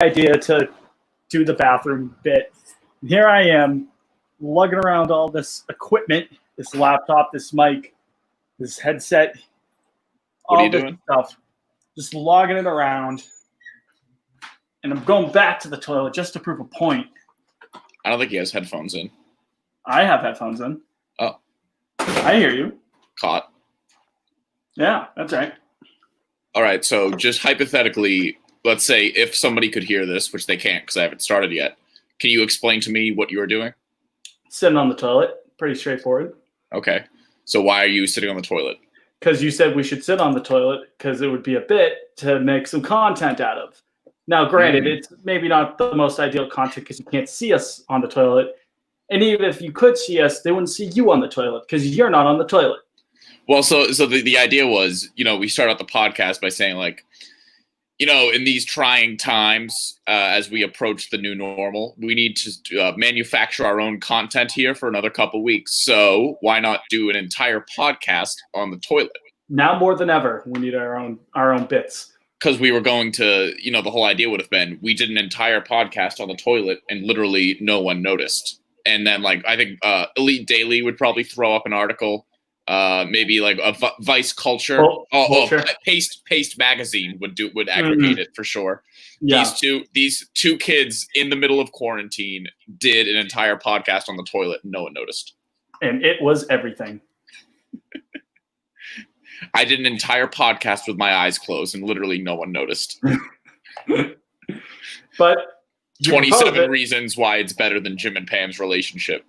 idea to do the bathroom bit. And here I am, lugging around all this equipment, this laptop, this mic, this headset, What are all you this doing? stuff, just logging it around. And I'm going back to the toilet just to prove a point. I don't think he has headphones in. I have headphones in. Oh. I hear you. Caught. Yeah, that's right. All right, so just hypothetically, let's say if somebody could hear this, which they can't because I haven't started yet, can you explain to me what you're doing? Sitting on the toilet. Pretty straightforward. Okay. So why are you sitting on the toilet? Because you said we should sit on the toilet because it would be a bit to make some content out of. Now, granted, it's maybe not the most ideal content because you can't see us on the toilet. And even if you could see us, they wouldn't see you on the toilet because you're not on the toilet. Well, so the idea was, we start out the podcast by saying, like, in these trying times, as we approach the new normal, we need to manufacture our own content here for another couple weeks. So why not do an entire podcast on the toilet? Now more than ever, we need our own bits. Because we were going to, the whole idea would have been we did an entire podcast on the toilet and literally no one noticed. And then, like, I think Elite Daily would probably throw up an article. Maybe like a Vice Culture. Paste Magazine would aggregate it for sure. Yeah. These two kids in the middle of quarantine did an entire podcast on the toilet and no one noticed. And it was everything. I did an entire podcast with my eyes closed and literally no one noticed. But 27 reasons why it's better than Jim and Pam's relationship.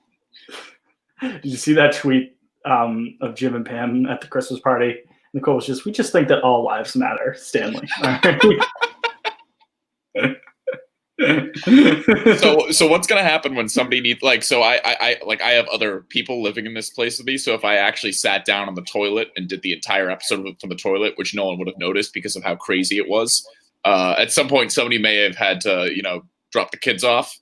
Did you see that tweet of Jim and Pam at the Christmas party? Nicole was we just think that all lives matter, Stanley. So what's gonna happen when somebody needs I have other people living in this place with me, so if I actually sat down on the toilet and did the entire episode from the toilet, which no one would have noticed because of how crazy it was, at some point somebody may have had to drop the kids off.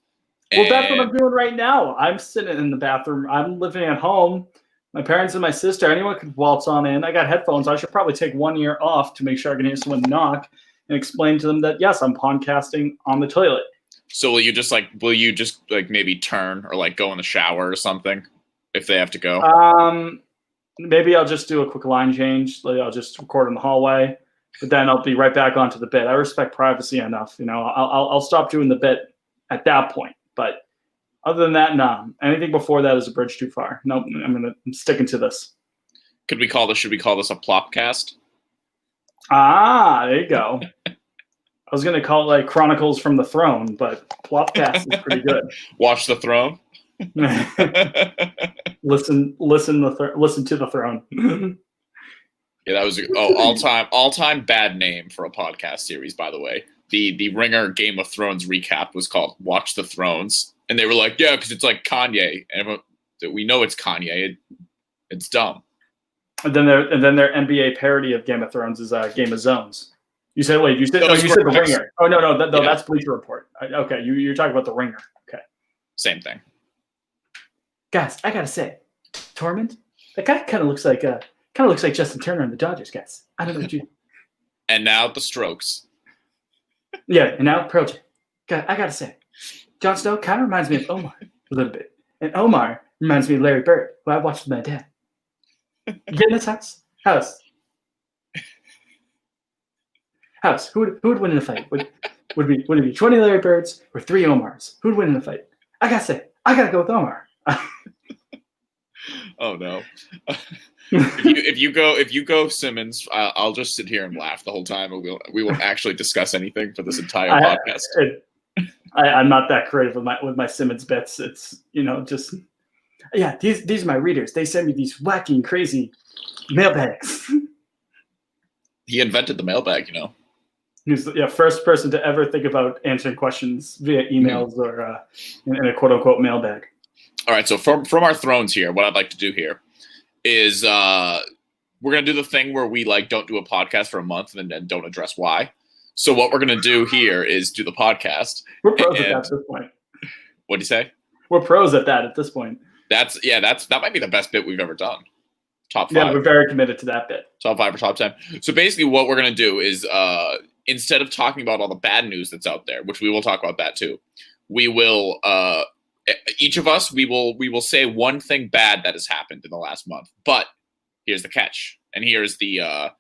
Well, that's what I'm doing right now. I'm sitting in the bathroom. I'm living at home. My parents and my sister, anyone could waltz on in. I got headphones. I should probably take 1 ear off to make sure I can hear someone knock and explain to them that, yes, I'm podcasting on the toilet. So will you just maybe turn or like go in the shower or something if they have to go? Maybe I'll just do a quick line change. I'll just record in the hallway, but then I'll be right back onto the bit. I respect privacy enough. I'll stop doing the bit at that point. But other than that, no. Anything before that is a bridge too far. Nope. I'm sticking to this. Should we call this a plopcast? Ah, there you go. I was going to call it like Chronicles from the Throne, but plopcast is pretty good. Watch the Throne. Listen to the Throne. Yeah, that was all time bad name for a podcast series, by the way. The Ringer Game of Thrones recap was called Watch the Thrones. And they were like, yeah, because it's like Kanye. And everyone, we know it's Kanye. It's dumb. And then their NBA parody of Game of Thrones is Game of Zones. You said the Ringer. Oh, no, that's Bleacher Report. Okay, you're talking about the Ringer. Okay. Same thing. Guys, I gotta say, Tormund, that guy kind of looks like Justin Turner in the Dodgers, guys. I don't know what you. And now the Strokes. Yeah, and now Pearl Jam. God, I gotta say, Jon Snow kind of reminds me of Omar a little bit, and Omar reminds me of Larry Bird, who I watched with my dad. You get in this house. Who would win in a fight? Would it be 20 Larry Birds or 3 Omars? Who'd win in a fight? I gotta say, I gotta go with Omar. Oh no. If you go Simmons, I'll just sit here and laugh the whole time. We won't actually discuss anything for this entire podcast. I'm not that creative with my Simmons bits. It's these are my readers. They send me these wacky and crazy mailbags. He invented the mailbag, He's the first person to ever think about answering questions via emails or in a quote unquote mailbag. All right, so from our thrones here, what I'd like to do here is we're gonna do the thing where we don't do a podcast for a month and then don't address why. So what we're gonna do here is do the podcast. We're pros at that at this point. What'd you say? We're pros at that at this point. That might be the best bit we've ever done. Top 5. Yeah, we're very committed to that bit. Top 5 or top 10. So basically what we're going to do is instead of talking about all the bad news that's out there, which we will talk about that too, we will each of us we will say one thing bad that has happened in the last month. But here's the catch, and here's the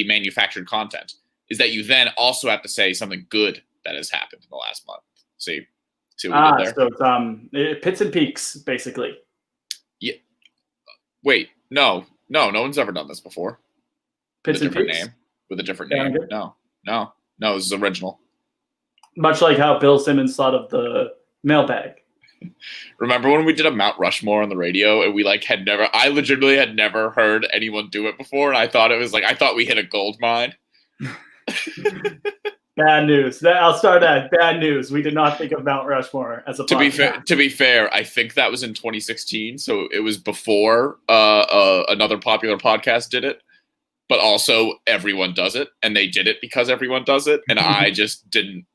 manufactured content, is that you then also have to say something good that has happened in the last month. See what we did there? So it's pits and peaks, basically. Yeah. Wait, no one's ever done this before. Pits and peaks? With a different name. No, this is original. Much like how Bill Simmons thought of the mailbag. Remember when we did a Mount Rushmore on the radio and we I legitimately had never heard anyone do it before, and I thought we hit a gold mine. Bad news. I'll start that. Bad news. We did not think of Mount Rushmore as a podcast. To be fair, I think that was in 2016, so it was before another popular podcast did it. But also, everyone does it, and they did it because everyone does it, and I just didn't.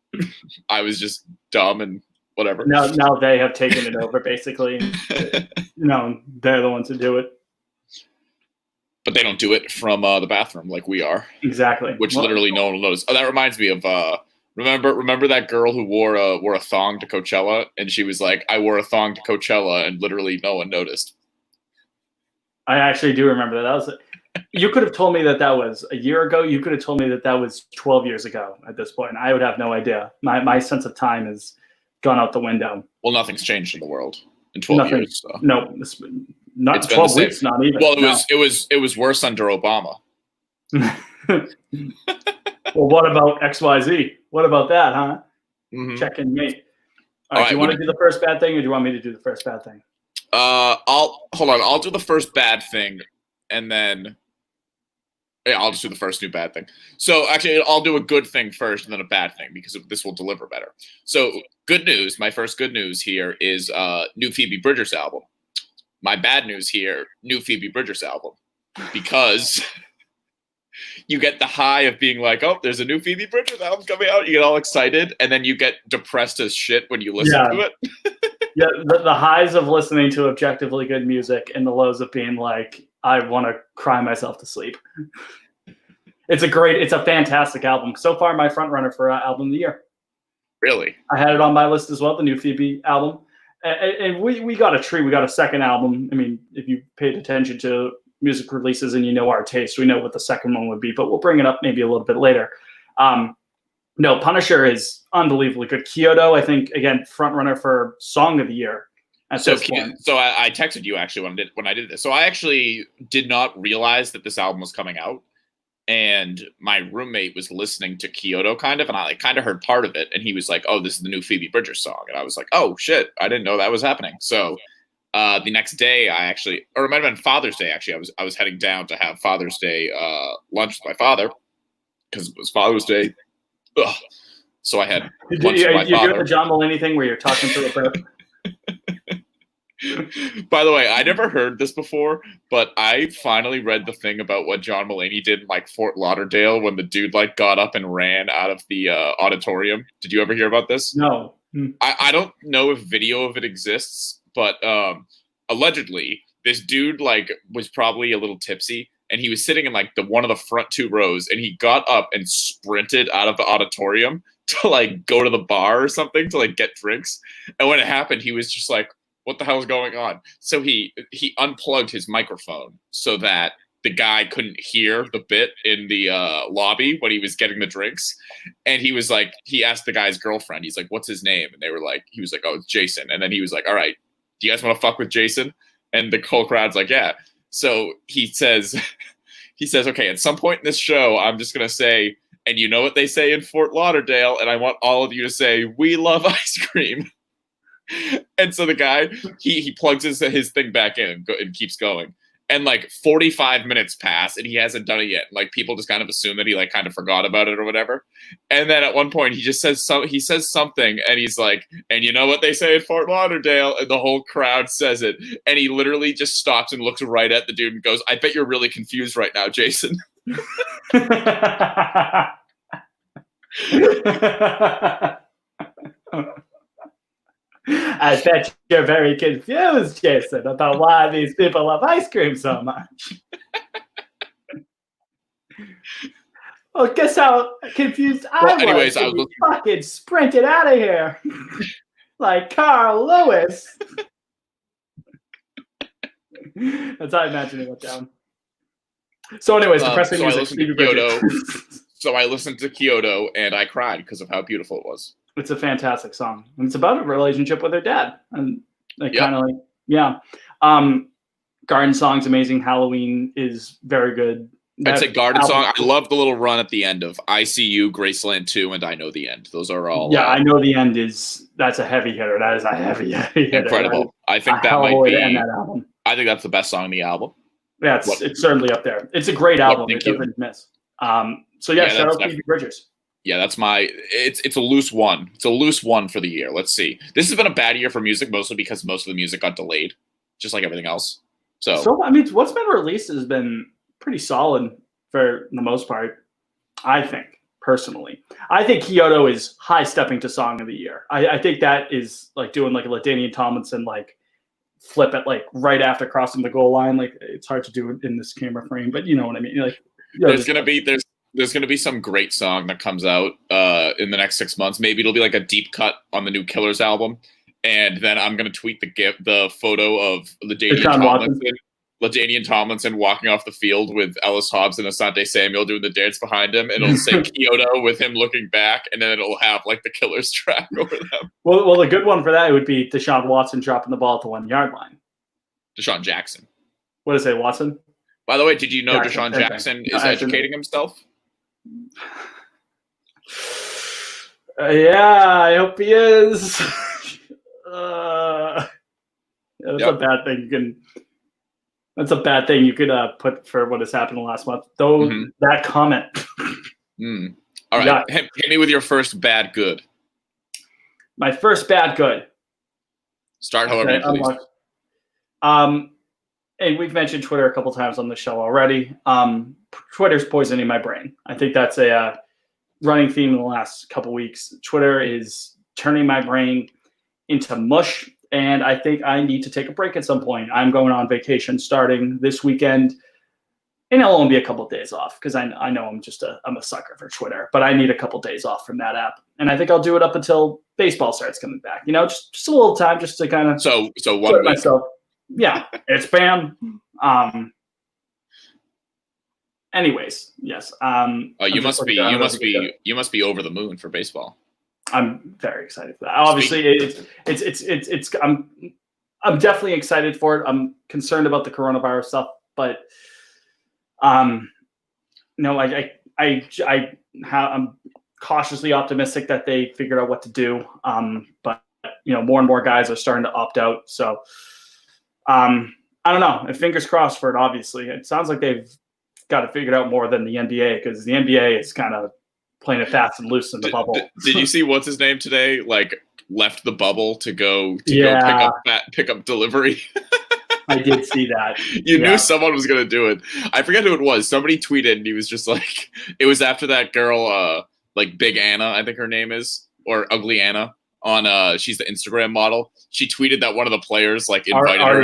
I was just dumb and whatever. Now they have taken it over, basically. They're the ones who do it. But they don't do it from the bathroom like we are. Exactly. Which literally no one will notice. Oh, that reminds me of remember that girl who wore a thong to Coachella, and she was like, "I wore a thong to Coachella," and literally no one noticed. I actually do remember that. You could have told me that was a year ago. You could have told me that was 12 years ago at this point. I would have no idea. My sense of time has gone out the window. Well, nothing's changed in the world in 12 years. So. No, not 12 weeks, not even. Well, it was worse under Obama. Well, what about XYZ? What about that, huh? Mm-hmm. Check in, mate. All right, do you want to do the first bad thing, or do you want me to do the first bad thing? I'll do the first bad thing, and then I'll just do the first new bad thing. So actually, I'll do a good thing first and then a bad thing because this will deliver better. So good news, my first good news here is new Phoebe Bridgers album. My bad news here, new Phoebe Bridgers album. Because you get the high of being like, oh, there's a new Phoebe Bridgers album coming out. You get all excited, and then you get depressed as shit when you listen to it. Yeah, the highs of listening to objectively good music and the lows of being like, I want to cry myself to sleep. It's a fantastic album. So far, my front runner for album of the year. Really? I had it on my list as well, the new Phoebe album. And we got a treat. We got a second album. I mean, if you paid attention to music releases and you know our taste, we know what the second one would be, but we'll bring it up maybe a little bit later. No, Punisher is unbelievably good. Kyoto, I think, again, front runner for song of the year. So I texted you actually when I did this. So I actually did not realize that this album was coming out, and my roommate was listening to Kyoto kind of, and I kind of heard part of it, and he was like, "Oh, this is the new Phoebe Bridgers song," and I was like, "Oh shit, I didn't know that was happening." So the next day, or it might have been Father's Day actually. I was heading down to have Father's Day lunch with my father because it was Father's Day. Ugh. So I had lunch with my father. You're doing the John Mulaney thing where you're talking through a burp. By the way, I never heard this before, but I finally read the thing about what John Mulaney did in Fort Lauderdale when the dude got up and ran out of the auditorium. Did you ever hear about this? No. I don't know if video of it exists, but allegedly this dude was probably a little tipsy, and he was sitting in one of the front two rows, and he got up and sprinted out of the auditorium to go to the bar or something to get drinks. And when it happened, he was just like, what the hell is going on? So he unplugged his microphone so that the guy couldn't hear the bit in the lobby when he was getting the drinks. And he was like, he asked the guy's girlfriend, he's like, what's his name? And he was like, oh, it's Jason. And then he was like, all right, do you guys want to fuck with Jason? And the whole crowd's like, yeah. So he says, okay, at some point in this show, I'm just going to say, and you know what they say in Fort Lauderdale, and I want all of you to say, we love ice cream. And so the guy, he plugs his thing back in and keeps going. And 45 minutes pass and he hasn't done it yet. People just kind of assume that he kind of forgot about it or whatever. And then at one point he just says something and he's like, and you know what they say in Fort Lauderdale? And the whole crowd says it. And he literally just stops and looks right at the dude and goes, I bet you're really confused right now, Jason. I bet you're very confused, Jason, about why these people love ice cream so much. Well, guess how confused Well, I anyways, was. I was We fucking sprinted out of here like Carl Lewis. That's how I imagine it went down. So, anyways, depressing so I music. listened to Stevie Kyoto. Bridges. So I listened to Kyoto and I cried because of how beautiful it was. It's a fantastic song. And it's about a relationship with her dad, and like Yep. kind of like Garden Song's amazing. Halloween is very good. I'd say Garden album- Song. I love the little run at the end of ICU, Graceland 2, and I Know the End. Those are all Yeah, I know the end is that's a heavy hitter. That is a heavy hitter. incredible. I think that hell of a might way to be. end that album. I think that's the best song on the album. Yeah, it's certainly up there. It's a great album. Thank It you. doesn't miss. So yeah, Yeah, shout that's out to Phoebe Bridgers. Yeah, that's my. It's a loose one. It's a loose one for the year. Let's see. This has been a bad year for music, mostly because most of the music got delayed, just like everything else. So I mean, what's been released has been pretty solid for the most part. I think personally, I think Kyoto is high stepping to song of the year. I think that is like doing like a LaDainian Tomlinson like flip it like right after crossing the goal line. Like it's hard to do it in this camera frame, but you know what I mean. Like there's gonna be some great song that comes out in the next 6 months. Maybe it'll be like a deep cut on the new Killers album, and then I'm gonna tweet the photo of LaDainian Tomlinson walking off the field with Ellis Hobbs and Asante Samuel doing the dance behind him, and it'll say Kyoto with him looking back, and then it'll have like the Killers track over them. Well, the good one for that would be Deshaun Watson dropping the ball at the 1 yard line. Deshaun Jackson. What did I say, Watson? By the way, did you know Jackson, Deshaun Jackson is educating himself? Yeah, I hope he is. That's a bad thing you can. That's a bad thing you could put for what has happened last month. Though that comment. All right, hit me with your first bad good. My first bad good. Start however you please. And we've mentioned Twitter a couple times on the show already. Twitter's poisoning my brain. I think that's a running theme in the last couple weeks. Twitter is turning my brain into mush, and I think I need to take a break at some point. I'm going on vacation starting this weekend, and it'll only be a couple of days off because I know I'm a sucker for Twitter, but I need a couple of days off from that app, and I think I'll do it up until baseball starts coming back. You know, just a little time just to kind of so 1 week. Myself. Yeah, it's bam. Anyways, yes. You must be over the moon for baseball. I'm very excited for that. Obviously, it's I'm definitely excited for it. I'm concerned about the coronavirus stuff, but no, I'm cautiously optimistic that they figured out what to do. But you know, more and more guys are starting to opt out. So I don't know. And fingers crossed for it. Obviously, it sounds like they've got to figure it out more than the NBA because the NBA is kind of playing it fast and loose in the bubble. Did you see what's his name today? Like left the bubble to go pick up delivery. I did see that. You knew someone was gonna do it. I forget who it was. Somebody tweeted and he was just like, it was after that girl, like Big Anna, I think her name is, or Ugly Anna. On she's the Instagram model. She tweeted that one of the players like invited her.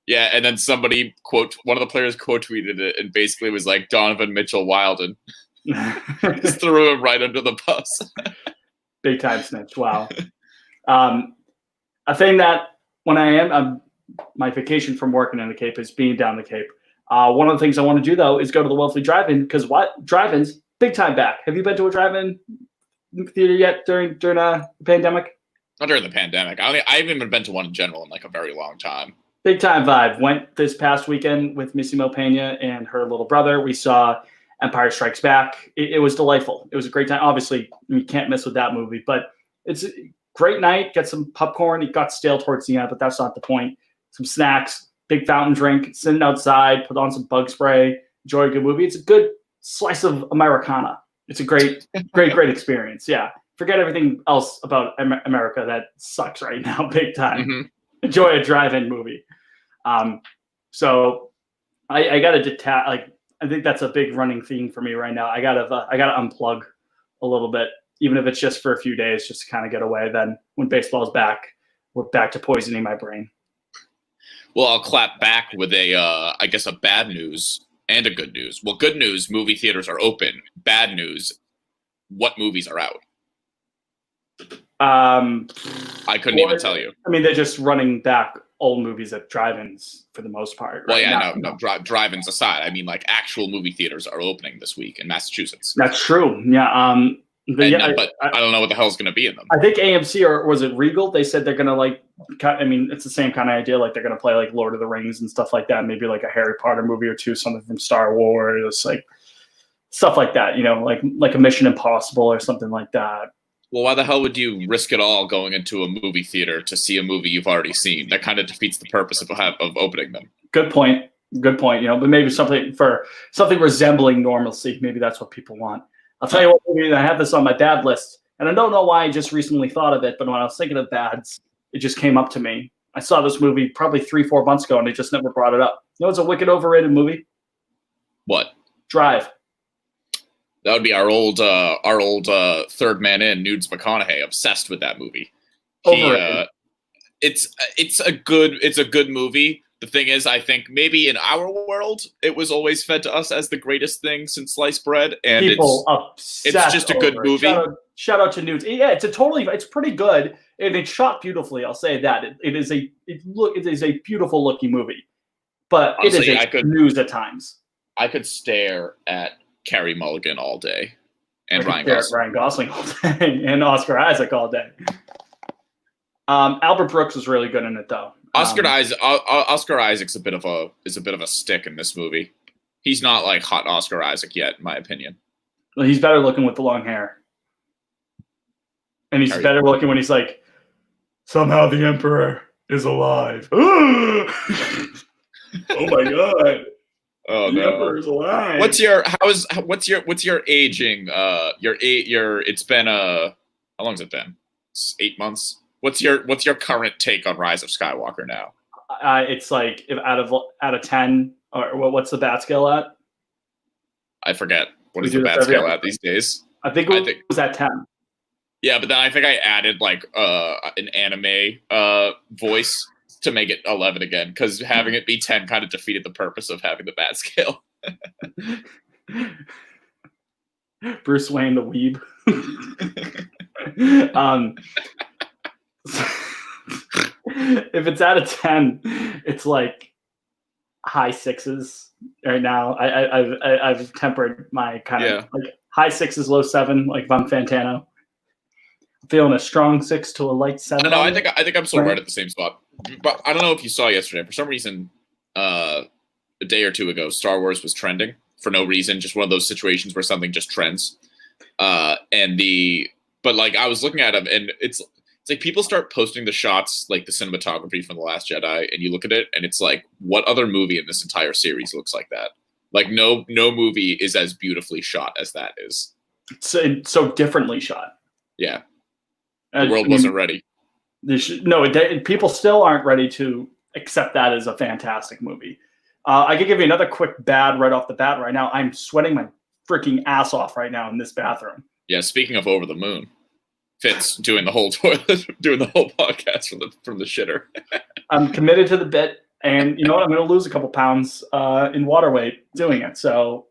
Yeah, and then one of the players quote tweeted it and basically was like Donovan Mitchell Wilden. Just threw him right under the bus. Big time snitch. Wow. A thing that when my vacation from working in the Cape is being down the Cape. One of the things I want to do though is go to the Wellesley Drive-In because drive-ins big time back. Have you been to a drive-in theater yet during the pandemic? Not during the pandemic. I haven't even been to one in general in like a very long time. Big time vibe. Went this past weekend with Missy Mopena and her little brother. We saw Empire Strikes Back. It was delightful. It was a great time. Obviously, you can't miss with that movie, but it's a great night. Get some popcorn. It got stale towards the end, but that's not the point. Some snacks, big fountain drink, sitting outside, put on some bug spray, enjoy a good movie. It's a good slice of Americana. It's a great experience. Yeah. Forget everything else about America that sucks right now, big time. Mm-hmm. Enjoy a drive-in movie. So I got to detach. Like I think that's a big running theme for me right now. I gotta unplug a little bit, even if it's just for a few days, just to kind of get away. Then when baseball's back, we're back to poisoning my brain. Well, I'll clap back with a bad news. and a good news. Well, good news, movie theaters are open. Bad news, what movies are out? I couldn't even tell you. I mean, they're just running back old movies at drive-ins for the most part. Well, right? yeah, no, drive-ins aside. I mean, like actual movie theaters are opening this week in Massachusetts. That's true. Yeah. But I don't know what the hell's going to be in them. I think AMC, or was it Regal? They said they're going to like. I mean, it's the same kind of idea. Like they're going to play like Lord of the Rings and stuff like that. Maybe like a Harry Potter movie or two, something from Star Wars, like stuff like that. You know, like a Mission Impossible or something like that. Well, why the hell would you risk it all going into a movie theater to see a movie you've already seen? That kind of defeats the purpose of opening them. Good point. Good point. You know, but maybe something resembling normalcy. Maybe that's what people want. I'll tell you what movie, I have this on my bad list, and I don't know why I just recently thought of it, but when I was thinking of bads, it just came up to me. I saw this movie probably 3-4 months ago, and I just never brought it up. You know, it's a wicked overrated movie. What? Drive. That would be our old third man in, Nudes McConaughey, obsessed with that movie. It's a good movie. The thing is, I think maybe in our world, it was always fed to us as the greatest thing since sliced bread, and it's just a good movie. Shout out to Nudes. Yeah, it's pretty good, and it's shot beautifully. I'll say that it is a beautiful looking movie, but honestly, it is news at times. I could stare at Carey Mulligan all day, and Ryan Gosling all day, and Oscar Isaac all day. Albert Brooks was really good in it, though. Oscar Isaac's a bit of a stick in this movie. He's not like hot Oscar Isaac yet, in my opinion. Well, he's better looking with the long hair, and he's better looking when he's like, "Somehow the Emperor is alive." Oh my god! Oh the no! Emperor's alive. What's your aging? It's been how long's it been? 8 months. What's your current take on Rise of Skywalker now? It's like if out of 10, or what's the bat scale at? I forget. What is the bat scale at these days? I think it was at 10. Yeah, but then I think I added like an anime voice to make it 11 again, because having it be 10 kind of defeated the purpose of having the bat scale. Bruce Wayne the weeb. If it's out of 10, it's like high 6s right now. I've tempered my kind of like high 6s, low 7, like Von Fantano. I'm feeling a strong 6 to a light 7. I think I'm still right at the same spot. But I don't know if you saw yesterday. For some reason, a day or two ago, Star Wars was trending for no reason. Just one of those situations where something just trends. But like I was looking at them, and it's like people start posting the shots, like the cinematography from The Last Jedi, and you look at it, and it's like, what other movie in this entire series looks like that? Like, no movie is as beautifully shot as that is. So differently shot. Yeah. The world wasn't ready. People still aren't ready to accept that as a fantastic movie. I could give you another quick bad right off the bat right now. I'm sweating my freaking ass off right now in this bathroom. Yeah, speaking of over the moon. Fitz doing the whole toilet, doing the whole podcast from the shitter. I'm committed to the bit, and you know what? I'm going to lose a couple pounds in water weight doing it. So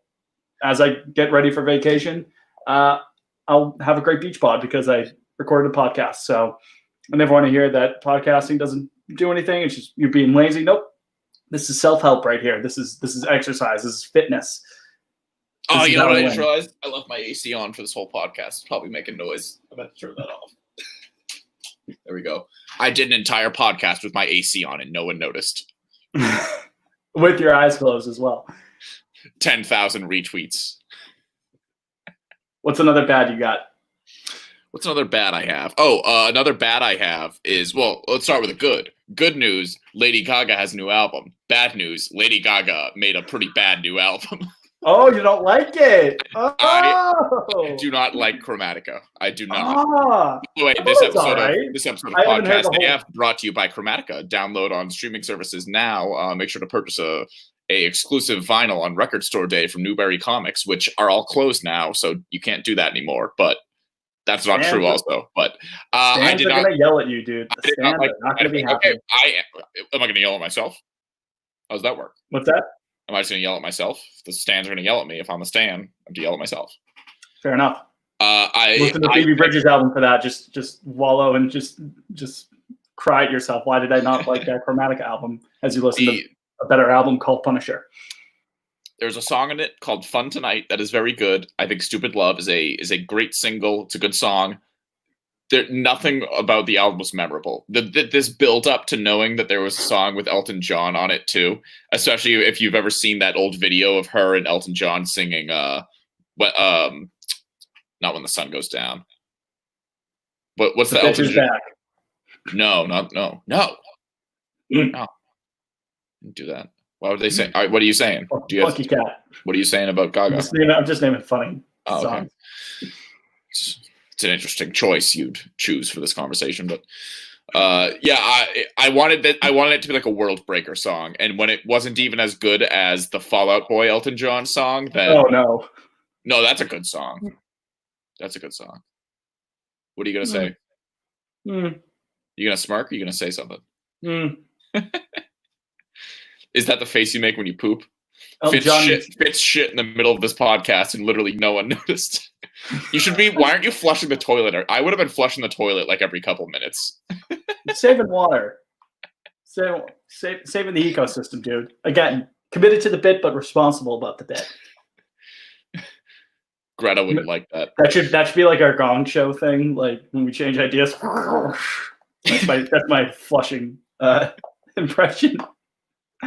as I get ready for vacation, I'll have a great beach pod because I recorded a podcast. So I never want to hear that podcasting doesn't do anything. It's just you're being lazy. Nope. This is self-help right here. This is exercise. This is fitness. Oh, you know what I just realized? I left my AC on for this whole podcast. It's probably making noise. I'm about to turn that off. There we go. I did an entire podcast with my AC on and no one noticed. With your eyes closed as well. 10,000 retweets. What's another bad you got? What's another bad I have? Oh, another bad I have is, well, let's start with a good. Good news, Lady Gaga has a new album. Bad news, Lady Gaga made a pretty bad new album. Oh, you don't like it? Oh. I do not like Chromatica. I do not. By the way, this episode of Podcast AF brought to you by Chromatica. Download on streaming services now. Make sure to purchase a exclusive vinyl on Record Store Day from Newberry Comics, which are all closed now, so you can't do that anymore. But that's not true also. But I did not. I'm going to yell at you, dude. The stands are not going to be happy. Okay, am I going to yell at myself? How does that work? What's that? Am I just going to yell at myself? If the stands are going to yell at me, if I'm a stan, I have to yell at myself. Fair enough. I listen to Phoebe Bridgers album for that. Just wallow and just cry at yourself. Why did I not like that Chromatica album? As you listen to a better album called Punisher. There's a song in it called "Fun Tonight" that is very good. I think "Stupid Love" is a great single. It's a good song. Nothing about the album was memorable. This build up to knowing that there was a song with Elton John on it too, especially if you've ever seen that old video of her and Elton John singing not When the Sun Goes Down. What's the Elton John? Back. No. Didn't do that. Why would they say? All right, what are you saying? Funky Cat. What are you saying about Gaga? I'm just naming funny songs. Okay. It's an interesting choice you'd choose for this conversation, but yeah, I wanted it to be like a world breaker song, and when it wasn't even as good as the Fall Out Boy Elton John song, then no, that's a good song. That's a good song. What are you gonna say? You gonna smirk? Or are you gonna say something? Is that the face you make when you poop? Fitz shit in the middle of this podcast, and literally no one noticed. You should be. Why aren't you flushing the toilet? I would have been flushing the toilet like every couple minutes. Saving water, saving the ecosystem, dude. Again, committed to the bit, but responsible about the bit. Greta wouldn't like that. That should be like our Gong Show thing. Like when we change ideas. That's my flushing impression.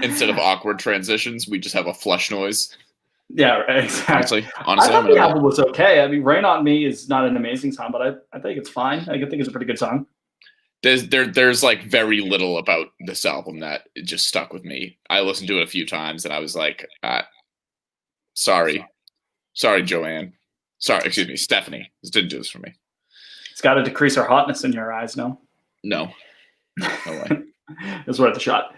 Instead of awkward transitions, we just have a flush noise. Yeah, exactly. Honestly, I thought the album was okay. I mean, "Rain on Me" is not an amazing song, but I think it's fine. I think it's a pretty good song. There's like very little about this album that it just stuck with me. I listened to it a few times and I was like, sorry, Joanne. Sorry, excuse me, Stephanie. This didn't do this for me. It's got to decrease her hotness in your eyes, no? No way. It's worth a shot.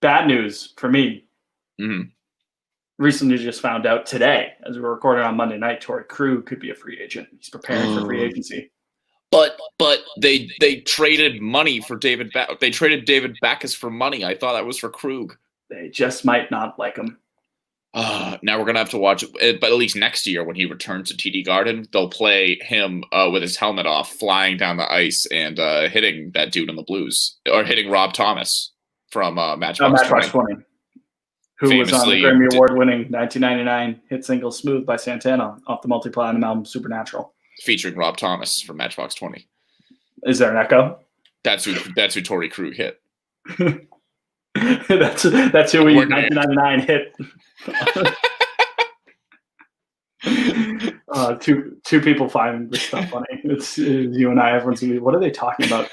Bad news for me. Mm-hmm. Recently just found out today, as we're recording on Monday night, Torrey Krug could be a free agent. He's preparing for free agency. But they traded money for David Backes. They traded David Backes for money. I thought that was for Krug. They just might not like him. Now we're going to have to watch it, but at least next year when he returns to TD Garden, they'll play him with his helmet off, flying down the ice and hitting that dude in the Blues, or hitting Rob Thomas from Matchbox 20. Who famously was on the Grammy Award-winning 1999 hit single "Smooth" by Santana off the multi-platinum album Supernatural, featuring Rob Thomas from Matchbox 20. Is there an echo? That's who Torrey Krug hit. that's who we 1999 hit. Two people find this stuff funny. It's you and I. Everyone's gonna be, what are they talking about?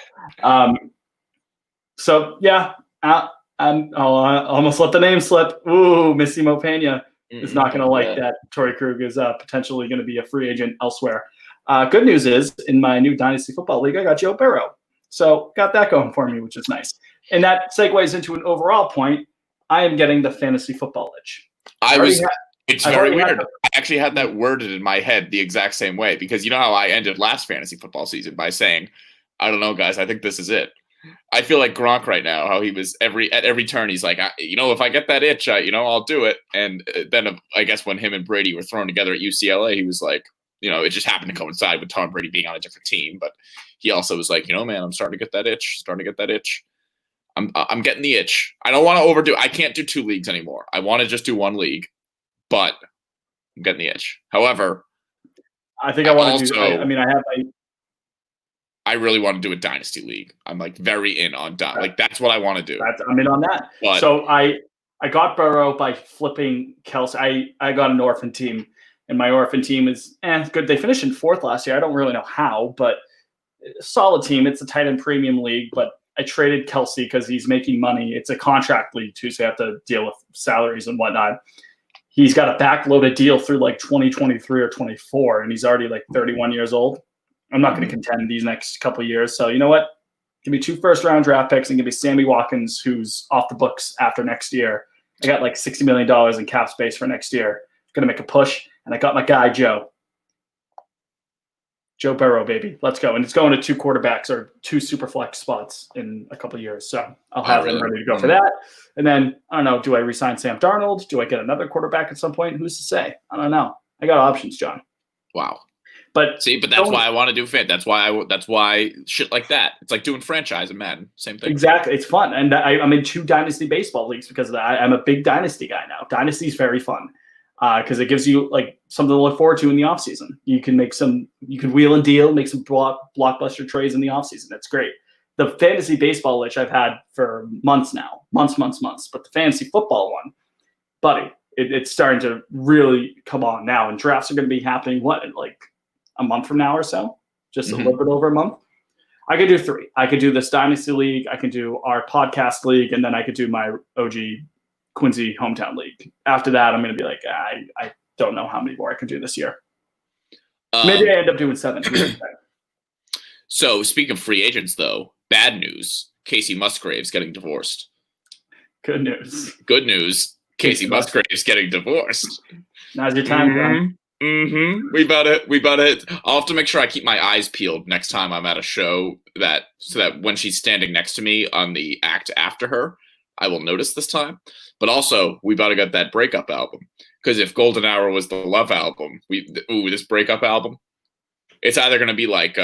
So yeah, I almost let the name slip. Ooh, Missy Mopena is not going to like that. Torrey Krug is potentially going to be a free agent elsewhere. Good news is, in my new Dynasty Football League, I got Joe Burrow. So got that going for me, which is nice. And that segues into an overall point. I am getting the fantasy football itch. It's very weird. I actually had that worded in my head the exact same way, because you know how I ended last fantasy football season by saying, I don't know, guys, I think this is it. I feel like Gronk right now, how he was at every turn, he's like, if I get that itch, I'll do it. And then I guess when him and Brady were thrown together at UCLA, he was like, it just happened to coincide with Tom Brady being on a different team. But he also was like, man, I'm starting to get that itch. I'm getting the itch. I don't want to overdo it. I can't do 2 leagues anymore. I want to just do 1 league, but I'm getting the itch. However, I think I want to do. I really want to do a dynasty league. I'm like very in on like that's what I want to do. I'm in on that. But, so I got Burrow by flipping Kelsey. I got an orphan team, and my orphan team is good. They finished in 4th last year. I don't really know how, but solid team. It's a tight end premium league, but I traded Kelsey because he's making money. It's a contract league too, so you have to deal with salaries and whatnot. He's got a backloaded deal through like 2023 or 24, and he's already like 31 years old. I'm not going to contend these next couple of years. So you know what? Give me 2 first-round draft picks and give me Sammy Watkins, who's off the books after next year. I got like $60 million in cap space for next year. Going to make a push, and I got my guy, Joe. Joe Burrow, baby. Let's go. And it's going to 2 quarterbacks or 2 super flex spots in a couple of years. So I'll have him ready to go for that. And then, I don't know, do I resign Sam Darnold? Do I get another quarterback at some point? Who's to say? I don't know. I got options, John. Wow. But see, but that's why I want to do fit. That's why shit like that. It's like doing franchise in Madden. Same thing. Exactly. It's fun. And I'm in 2 dynasty baseball leagues because of that. I'm a big dynasty guy now. Dynasty is very fun. Because it gives you like something to look forward to in the offseason. You can wheel and deal, make some blockbuster trades in the offseason. That's great. The fantasy baseball, which I've had for months now, months. But the fantasy football one, buddy, it's starting to really come on now. And drafts are going to be happening, like a month from now or so? Just a little bit over a month. I could do 3. I could do this dynasty league. I could do our podcast league. And then I could do my OG Quincy hometown league. After that, I'm going to be like, I don't know how many more I can do this year. Maybe I end up doing 7. So speaking of free agents, though, bad news: Casey Musgraves getting divorced. Good news. Good news: Casey Musgraves getting divorced. Now's your time, John. We about it. I'll have to make sure I keep my eyes peeled next time I'm at a show so that when she's standing next to me on the act after her, I will notice this time. But also, we about to get that breakup album. Because if Golden Hour was the love album, this breakup album, it's either going to be like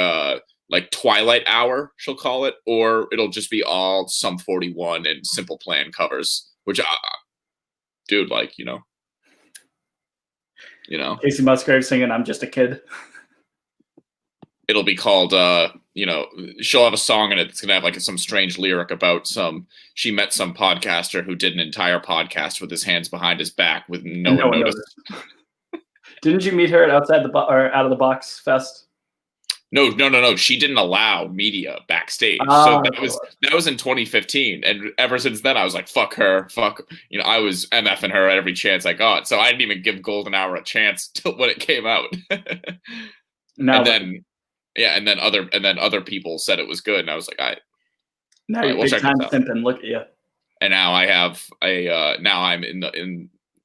Twilight Hour, she'll call it, or it'll just be all Sum 41 and Simple Plan covers. Which, dude, like, you know. Casey Musgrave singing "I'm Just a Kid." It'll be called, she'll have a song in it that's going to have like some strange lyric about she met some podcaster who did an entire podcast with his hands behind his back with no one noticed. Didn't you meet her at outside or out of the box fest? No. She didn't allow media backstage. So that was in 2015. And ever since then, I was like, fuck her. Fuck. I was MFing her at every chance I got. So I didn't even give Golden Hour a chance till when it came out. And then other people said it was good, and I was like, now you're big time simping. Look at you. And now I have I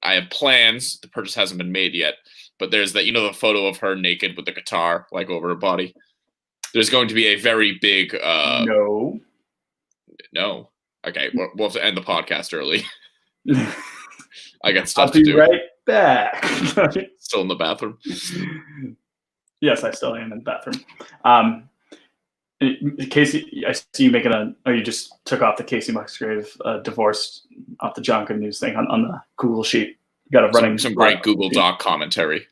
have plans. The purchase hasn't been made yet, but there's that the photo of her naked with the guitar like over her body. There's going to be a very big no. Okay, we'll have to end the podcast early. I got stuff to do. I'll be right back. Still in the bathroom. Yes, I still am in the bathroom. Casey, I see you making you just took off the Casey Musgrave divorce off the John Good News thing on the Google sheet. You got a running some great Google Doc commentary.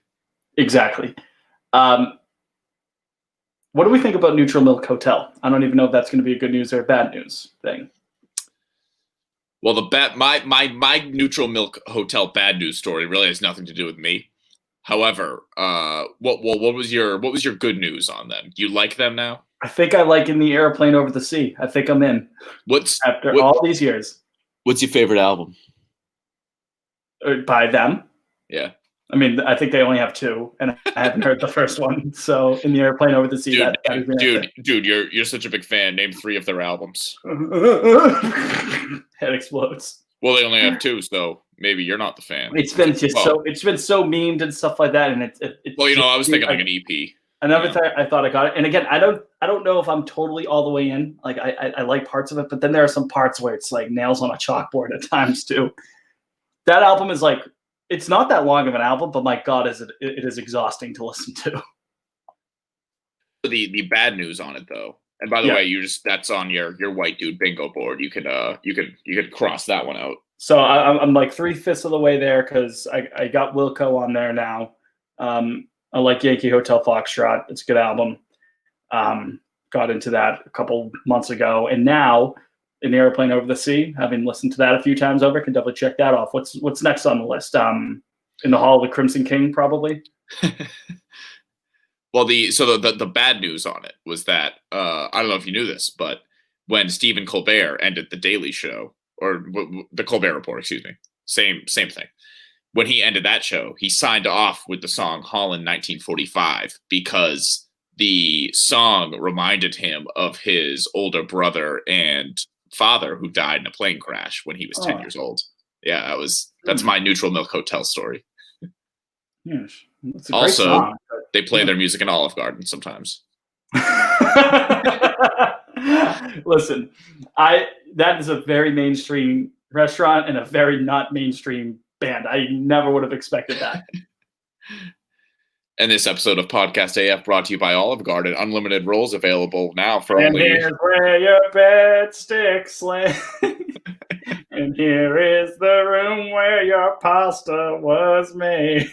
Exactly. What do we think about Neutral Milk Hotel? I don't even know if that's going to be a good news or a bad news thing. Well, my Neutral Milk Hotel bad news story really has nothing to do with me. However, what was your good news on them? Do you like them now? I think I like In the Airplane Over the Sea. I think I'm in. After all these years. What's your favorite album? By them? Yeah. I mean, I think they only have 2, and I haven't heard the first one. So, In the Airplane Over the Sea. Dude, you're such a big fan. Name 3 of their albums. Head explodes. Well, they only have 2, so maybe you're not the fan. It's been so memed and stuff like that, and it's well, I was thinking like an EP. Another time I thought I got it, and again, I don't know if I'm totally all the way in. Like I like parts of it, but then there are some parts where it's like nails on a chalkboard at times too. That album is like, it's not that long of an album, but my God, it is exhausting to listen to. The bad news on it though. And by the way, that's on your white dude bingo board. You could cross that one out. So I'm like 3/5 of the way there because I got Wilco on there now. I like Yankee Hotel Foxtrot. It's a good album. Got into that a couple months ago, and now In the Airplane Over the Sea, having listened to that a few times over, can definitely check that off. What's next on the list? In the Hall of the Crimson King, probably. Well, the bad news on it was that I don't know if you knew this, but when Stephen Colbert ended the Daily Show, or the Colbert Report, excuse me, same thing. When he ended that show, he signed off with the song Holland 1945 because the song reminded him of his older brother and father who died in a plane crash when he was 10 years old. Yeah, that's my Neutral Milk Hotel story. Yes, it's a great song. They play their music in Olive Garden sometimes. Listen, that is a very mainstream restaurant and a very not mainstream band. I never would have expected that. And this episode of Podcast AF brought to you by Olive Garden. Unlimited rolls available now for And only. here's where your bed sticks lay. And here is the room where your pasta was made.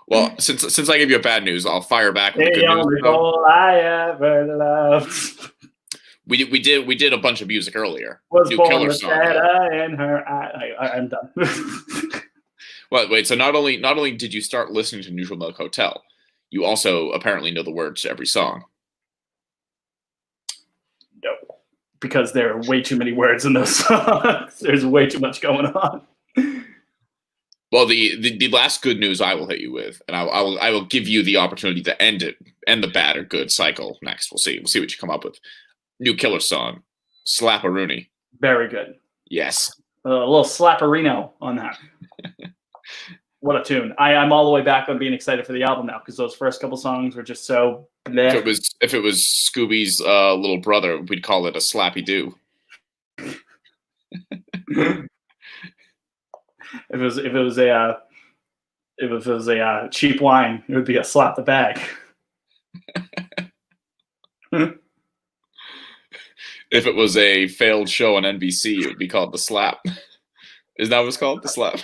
Well, since I gave you a bad news, I'll fire back with the The good only news. goal I ever loved We did a bunch of music earlier. was New born Killer with song. that in her eye. I'm done. Well, wait. So not only did you start listening to Neutral Milk Hotel, you also apparently know the words to every song. No, because there are way too many words in those songs. There's way too much going on. Well, the last good news I will hit you with, and I will give you the opportunity to end the bad or good cycle next. We'll see what you come up with. New Killer song, Slap-a-Rooney. Very good. Yes. A little slapperino on that. What a tune. I'm all the way back on being excited for the album now because those first couple songs were just so bleh. If it was Scooby's little brother, we'd call it a slappy do. If it was a cheap wine, it would be a slap the bag. If it was a failed show on NBC, it would be called The Slap. Isn't that what it's called? The Slap.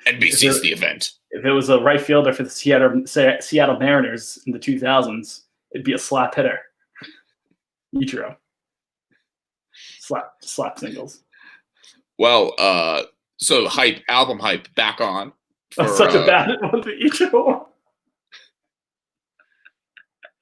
NBC's the event. If it was a right fielder for the Seattle Mariners in the 2000s, it'd be a slap hitter. Ichiro. Slap singles. Well, so album hype back on. That's such a bad one for Ichiro.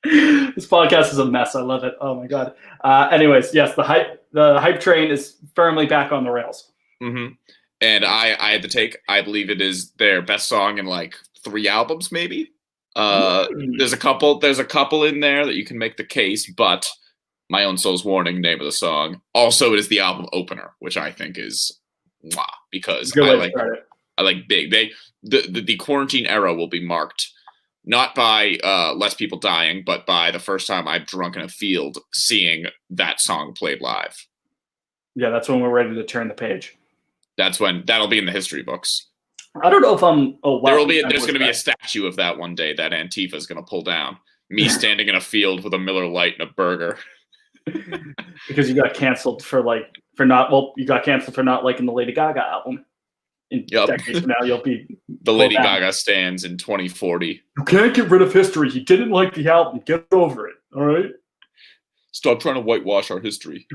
This podcast is a mess. I love it. Oh my god. Anyways, yes, the hype train is firmly back on the rails. Mm-hmm. And I had to take. I believe it is their best song in like 3 albums, maybe. There's a couple in there that you can make the case, but My Own Soul's Warning, name of the song. Also, it is the album opener, which I think is because I like big. The quarantine era will be marked not by less people dying, but by the first time I'm drunk in a field seeing that song played live. Yeah, that's when we're ready to turn the page. That's when that'll be in the history books. I don't know if I'm. Oh, wow. There's going to be a statue of that one day that Antifa is going to pull down. Me standing in a field with a Miller Lite and a burger. Because you got canceled for not liking the Lady Gaga album. In decades from now, you'll be the Lady Gaga stands in 2040. You can't get rid of history. You didn't like the album. Get over it. All right. Stop trying to whitewash our history.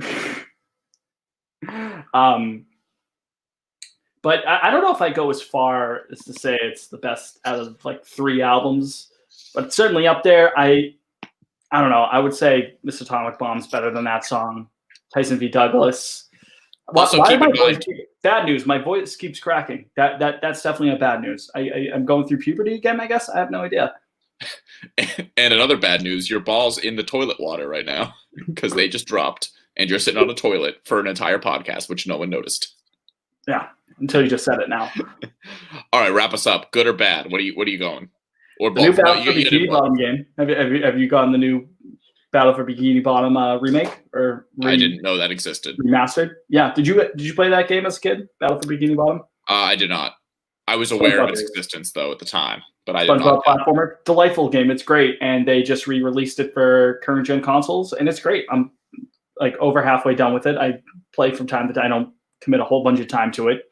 But I don't know if I go as far as to say it's the best out of like 3 albums, but it's certainly up there. I don't know. I would say Miss Atomic Bomb's better than that song. Tyson V. Douglas. Bad news. My voice keeps cracking. That's definitely a bad news. I'm going through puberty again, I guess. I have no idea. And another bad news, your ball's in the toilet water right now because they just dropped and you're sitting on a toilet for an entire podcast, which no one noticed. Yeah, until you just said it now. All right, wrap us up. Good or bad? What are you going? Or the new Battle for Bikini Bottom game. Have you gotten the new Battle for Bikini Bottom remake or? I didn't know that existed. Remastered. Yeah. Did you play that game as a kid? Battle for Bikini Bottom. I did not. I was aware of its existence though at the time, but I did not. Platformer, delightful game. It's great, and they just re-released it for current gen consoles, and it's great. I'm like over halfway done with it. I play from time to time. I don't commit a whole bunch of time to it.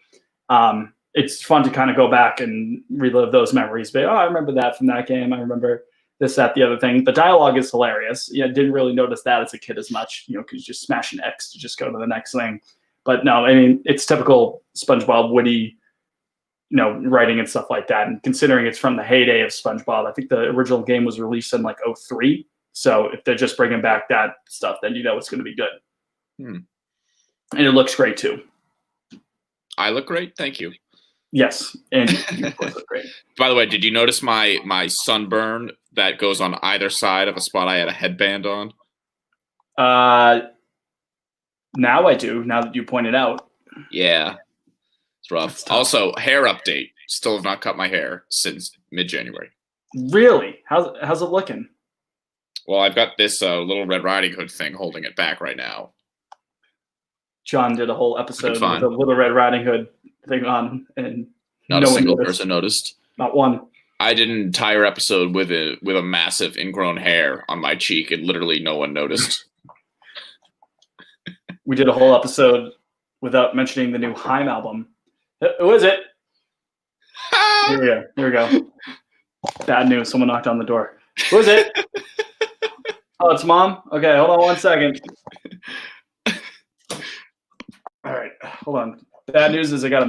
It's fun to kind of go back and relive those memories. But I remember that from that game. I remember this, that, the other thing. The dialogue is hilarious. Yeah, didn't really notice that as a kid as much, because you just smash an X to just go to the next thing. But no, I mean, it's typical SpongeBob witty, writing and stuff like that. And considering it's from the heyday of SpongeBob, I think the original game was released in like 2003. So if they're just bringing back that stuff, then it's going to be good. And it looks great too. I look great. Thank you. Yes, and you of course look great. By the way, did you notice my sunburn that goes on either side of a spot I had a headband on? Now I do. Now that you point it out. Yeah, it's rough. Also, hair update. still have not cut my hair since mid-January. Really? How's it looking? Well, I've got this little Red Riding Hood thing holding it back right now. John did a whole episode with fun. a Little Red Riding Hood thing on, and Not no a one single noticed. person noticed. Not one. I did an entire episode with a massive ingrown hair on my cheek, and literally no one noticed. We did a whole episode without mentioning the new Haim album. Who is it? Here we go. Bad news. Someone knocked on the door. Who is it? Oh, it's Mom? Okay, hold on 1 second. All right, hold on. Bad news is I got to move.